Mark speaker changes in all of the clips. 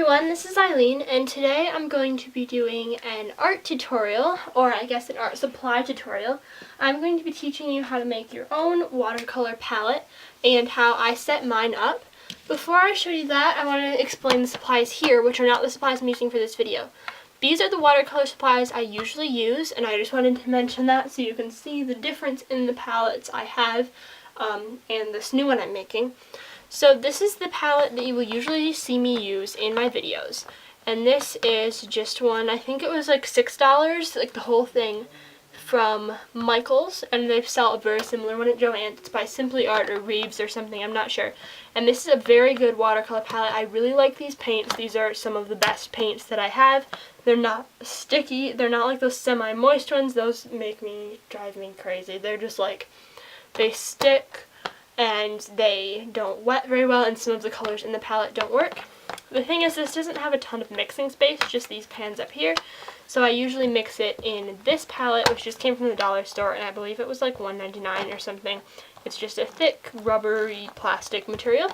Speaker 1: everyone, this is Eileen, and today I'm going to be doing an art tutorial, or I guess an art supply tutorial. I'm going to be teaching you how to make your own watercolor palette and how I set mine up. Before I show you that, I want to explain the supplies here, which are not the supplies I'm using for this video. These are the watercolor supplies I usually use, and I just wanted to mention that so you can see the difference in the palettes I have and this new one I'm making. So this is the palette that you will usually see me use in my videos, and this is just one, I think it was like $6, like the whole thing, from Michaels, and they sell a very similar one at Joann's. It's by Simply Art or Reeves or something, I'm not sure. And this is a very good watercolor palette. I really like these paints. These are some of the best paints that I have. They're not sticky, they're not like those semi-moist ones. Those drive me crazy. They're just like, they stick and they don't wet very well, and some of the colors in the palette don't work. The thing is, this doesn't have a ton of mixing space, just these pans up here. So I usually mix it in this palette, which just came from the dollar store, and I believe it was like $1.99 or something. It's just a thick, rubbery plastic material.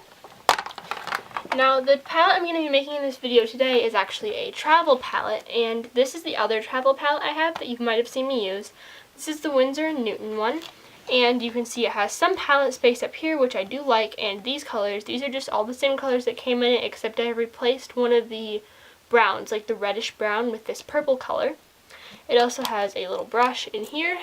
Speaker 1: Now, the palette I'm going to be making in this video today is actually a travel palette, and this is the other travel palette I have that you might have seen me use. This is the Winsor & Newton one. And you can see it has some palette space up here, which I do like, and these colors, these are just all the same colors that came in it, except I replaced one of the browns, like the reddish brown, with this purple color. It also has a little brush in here.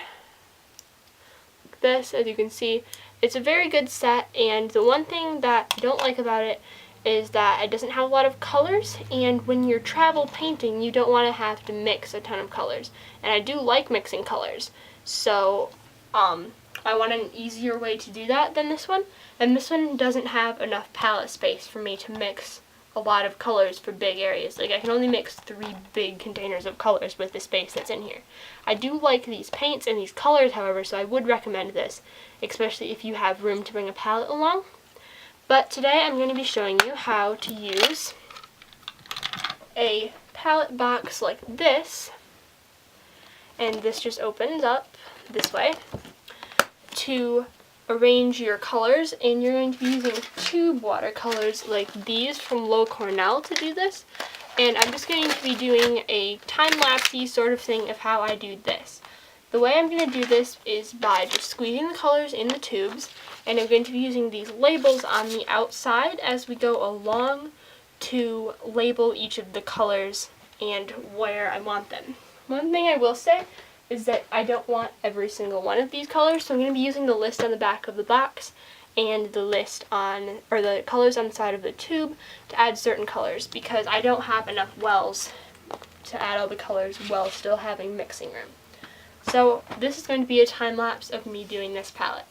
Speaker 1: This, as you can see, it's a very good set, and the one thing that I don't like about it is that it doesn't have a lot of colors, and when you're travel painting, you don't want to have to mix a ton of colors. And I do like mixing colors, so I want an easier way to do that than this one, and this one doesn't have enough palette space for me to mix a lot of colors for big areas. Like, I can only mix 3 big containers of colors with the space that's in here. I do like these paints and these colors, however, so I would recommend this, especially if you have room to bring a palette along. But today I'm going to be showing you how to use a palette box like this, and this just opens up this way, to arrange your colors, and you're going to be using tube watercolors like these from Low Cornell to do this. And I'm just going to be doing a time-lapsey sort of thing of how I do this. The way I'm going to do this is by just squeezing the colors in the tubes, and I'm going to be using these labels on the outside as we go along to label each of the colors and where I want them. One thing I will say is that I don't want every single one of these colors, so I'm going to be using the list on the back of the box and the list on, or the colors on the side of the tube to add certain colors, because I don't have enough wells to add all the colors while still having mixing room. So this is going to be a time lapse of me doing this palette.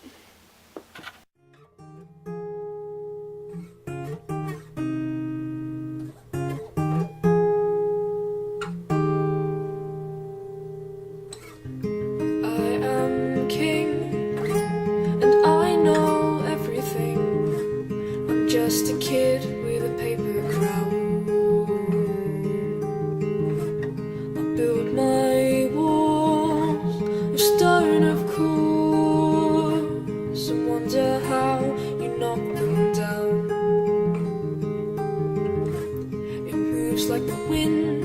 Speaker 2: Just a kid with a paper crown. I build my walls of stone, of course, and wonder how you knock them down. It moves like the wind,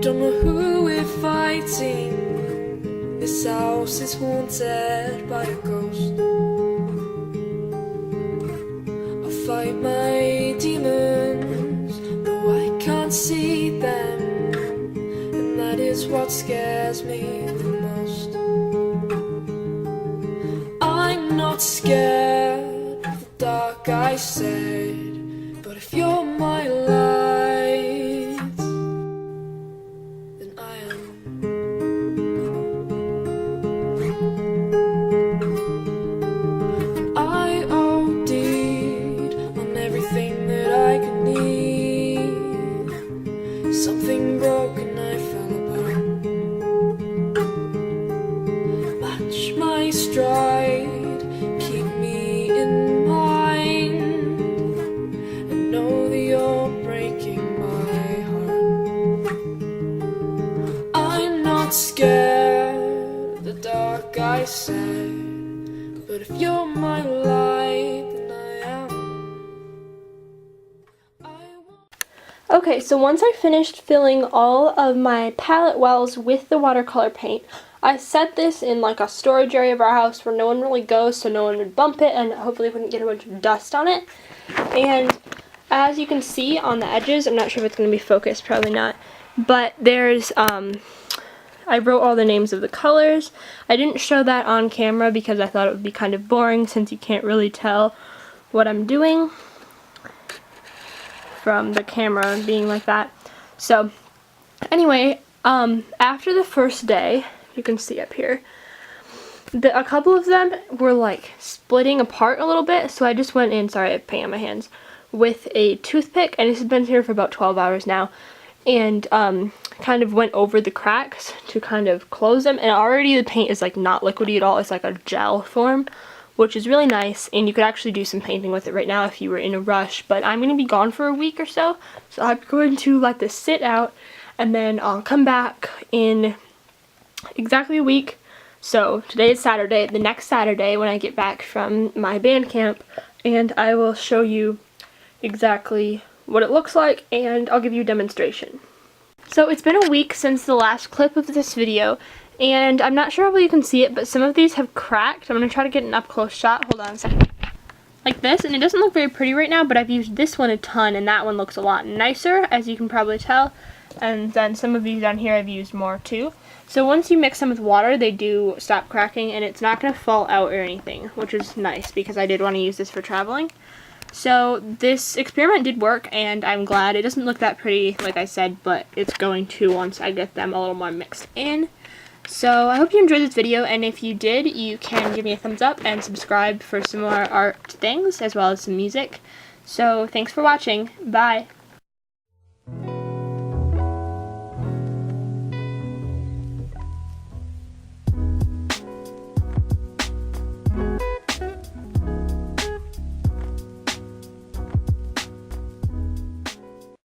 Speaker 2: don't know who we're fighting. This house is haunted by a ghost. Fight my demons, though I can't see them, and that is what scares me the most. I'm not scared of the dark, I said, but if you're my light, then I am. Something broken, I fell apart.
Speaker 1: Okay, so once I finished filling all of my palette wells with the watercolor paint, I set this in like a storage area of our house where no one really goes, so no one would bump it and hopefully wouldn't get a bunch of dust on it. And as you can see on the edges, I'm not sure if it's going to be focused, probably not, but there's, I wrote all the names of the colors. I didn't show that on camera because I thought it would be kind of boring since you can't really tell what I'm doing from the camera being like that. So anyway, after the first day, you can see up here, a couple of them were like splitting apart a little bit, so I just went in, sorry I have paint on my hands, with a toothpick, and this has been here for about 12 hours now, and kind of went over the cracks to kind of close them, and already the paint is like not liquidy at all, it's like a gel form, which is really nice, and you could actually do some painting with it right now if you were in a rush, but I'm going to be gone for a week or so, so I'm going to let this sit out, and then I'll come back in exactly a week. So today is Saturday, the next Saturday when I get back from my band camp, and I will show you exactly what it looks like, and I'll give you a demonstration. So it's been a week since the last clip of this video, and I'm not sure how you can see it, but some of these have cracked. I'm going to try to get an up-close shot. Hold on a second. Like this, and it doesn't look very pretty right now, but I've used this one a ton, and that one looks a lot nicer, as you can probably tell. And then some of these down here I've used more too. So once you mix them with water, they do stop cracking, and it's not going to fall out or anything, which is nice because I did want to use this for traveling. So this experiment did work, and I'm glad. It doesn't look that pretty, like I said, but it's going to once I get them a little more mixed in. So I hope you enjoyed this video, and if you did, you can give me a thumbs up and subscribe for some more art things as well as some music. So thanks for watching. Bye!